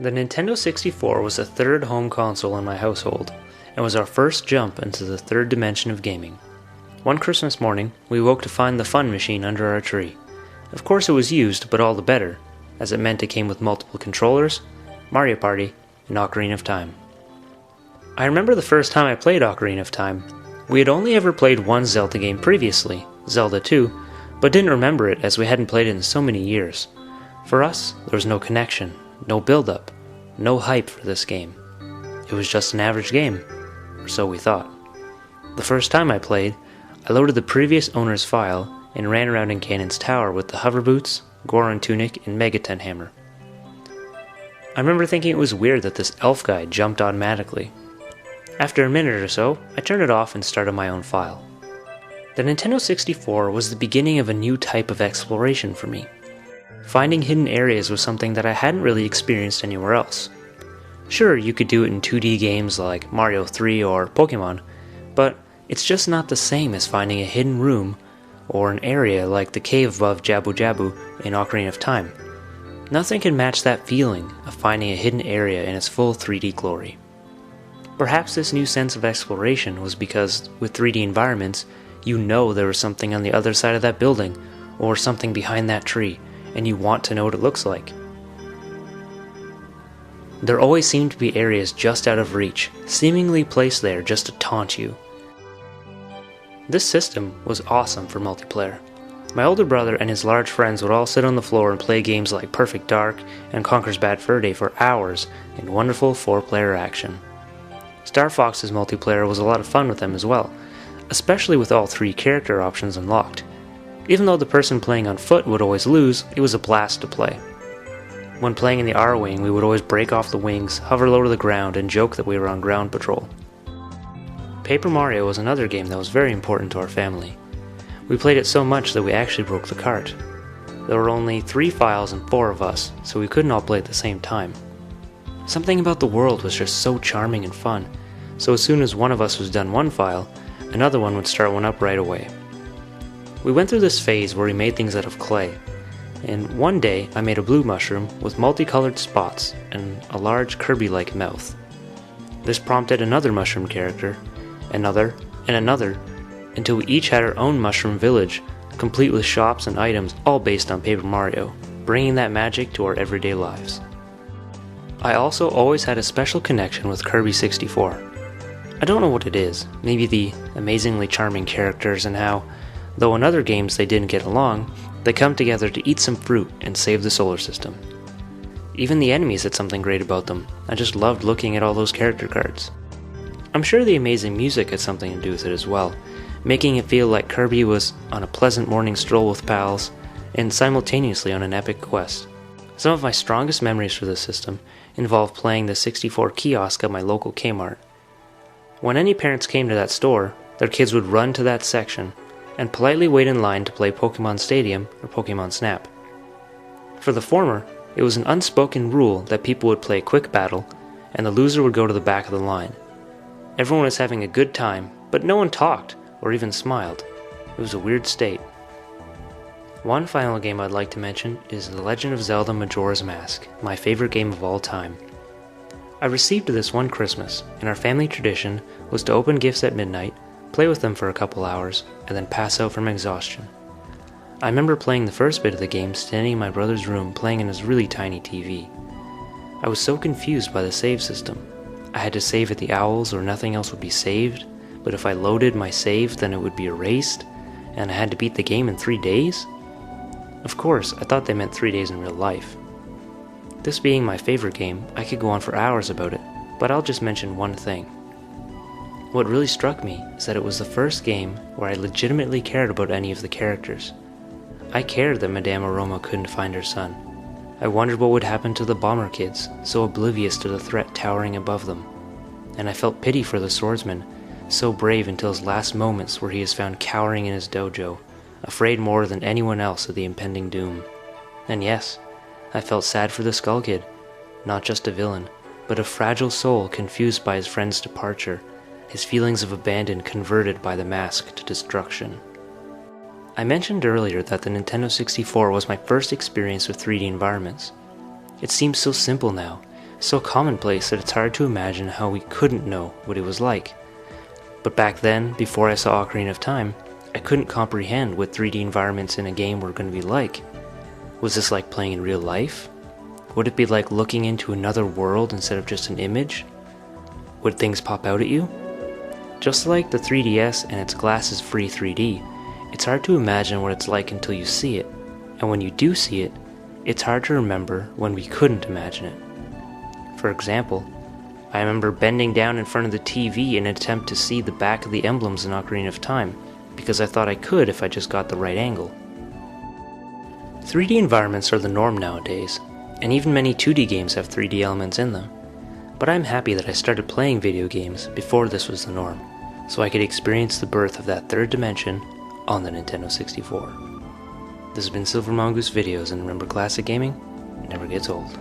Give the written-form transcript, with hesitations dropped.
The Nintendo 64 was the third home console in my household, and was our first jump into the third dimension of gaming. One Christmas morning, we woke to find the Fun Machine under our tree. Of course it was used, but all the better, as it meant it came with multiple controllers, Mario Party, and Ocarina of Time. I remember the first time I played Ocarina of Time. We had only ever played one Zelda game previously, Zelda 2, but didn't remember it as we hadn't played it in so many years. For us, there was no connection, no build-up, no hype for this game. It was just an average game, or so we thought. The first time I played, I loaded the previous owner's file and ran around in Ganon's Tower with the hover boots, Goron tunic, and Megaten hammer. I remember thinking it was weird that this elf guy jumped automatically. After a minute or so, I turned it off and started my own file. The Nintendo 64 was the beginning of a new type of exploration for me. Finding hidden areas was something that I hadn't really experienced anywhere else. Sure, you could do it in 2D games like Mario 3 or Pokemon, but it's just not the same as finding a hidden room or an area like the cave above Jabu Jabu in Ocarina of Time. Nothing can match that feeling of finding a hidden area in its full 3D glory. Perhaps this new sense of exploration was because, with 3D environments, you know there was something on the other side of that building, or something behind that tree, and you want to know what it looks like. There always seemed to be areas just out of reach, seemingly placed there just to taunt you. This system was awesome for multiplayer. My older brother and his large friends would all sit on the floor and play games like Perfect Dark and Conker's Bad Fur Day for hours in wonderful 4-player action. Star Fox's multiplayer was a lot of fun with them as well, especially with all 3 character options unlocked. Even though the person playing on foot would always lose, it was a blast to play. When playing in the R-Wing, we would always break off the wings, hover low to the ground, and joke that we were on ground patrol. Paper Mario was another game that was very important to our family. We played it so much that we actually broke the cart. There were only 3 files and 4 of us, so we couldn't all play at the same time. Something about the world was just so charming and fun, so as soon as one of us was done one file, another one would start one up right away. We went through this phase where we made things out of clay, and one day I made a blue mushroom with multicolored spots and a large Kirby-like mouth. This prompted another mushroom character, another, and another, until we each had our own mushroom village, complete with shops and items all based on Paper Mario, bringing that magic to our everyday lives. I also always had a special connection with Kirby 64. I don't know what it is, maybe the amazingly charming characters and how, though in other games they didn't get along, they come together to eat some fruit and save the solar system. Even the enemies had something great about them. I just loved looking at all those character cards. I'm sure the amazing music had something to do with it as well, making it feel like Kirby was on a pleasant morning stroll with pals, and simultaneously on an epic quest. Some of my strongest memories for this system involve playing the 64 kiosk at my local Kmart. When any parents came to that store, their kids would run to that section and politely wait in line to play Pokemon Stadium or Pokemon Snap. For the former, it was an unspoken rule that people would play quick battle, and the loser would go to the back of the line. Everyone was having a good time, but no one talked or even smiled. It was a weird state. One final game I'd like to mention is The Legend of Zelda Majora's Mask, my favorite game of all time. I received this one Christmas, and our family tradition was to open gifts at midnight, play with them for a couple hours, and then pass out from exhaustion. I remember playing the first bit of the game standing in my brother's room playing on his really tiny TV. I was so confused by the save system. I had to save at the owls or nothing else would be saved, but if I loaded my save then it would be erased, and I had to beat the game in 3 days? Of course, I thought they meant 3 days in real life. This being my favorite game, I could go on for hours about it, but I'll just mention one thing. What really struck me is that it was the first game where I legitimately cared about any of the characters. I cared that Madame Aroma couldn't find her son. I wondered what would happen to the Bomber Kids, so oblivious to the threat towering above them. And I felt pity for the swordsman, so brave until his last moments where he is found cowering in his dojo, afraid more than anyone else of the impending doom. And yes, I felt sad for the Skull Kid, not just a villain, but a fragile soul confused by his friend's departure, his feelings of abandon converted by the mask to destruction. I mentioned earlier that the Nintendo 64 was my first experience with 3D environments. It seems so simple now, so commonplace that it's hard to imagine how we couldn't know what it was like. But back then, before I saw Ocarina of Time, I couldn't comprehend what 3D environments in a game were going to be like. Was this like playing in real life? Would it be like looking into another world instead of just an image? Would things pop out at you? Just like the 3DS and its glasses-free 3D, it's hard to imagine what it's like until you see it. And when you do see it, it's hard to remember when we couldn't imagine it. For example, I remember bending down in front of the TV in an attempt to see the back of the emblems in Ocarina of Time, because I thought I could if I just got the right angle. 3D environments are the norm nowadays, and even many 2D games have 3D elements in them. But I'm happy that I started playing video games before this was the norm, so I could experience the birth of that third dimension on the Nintendo 64. This has been Silver Mongoose Videos, and remember, classic gaming never gets old.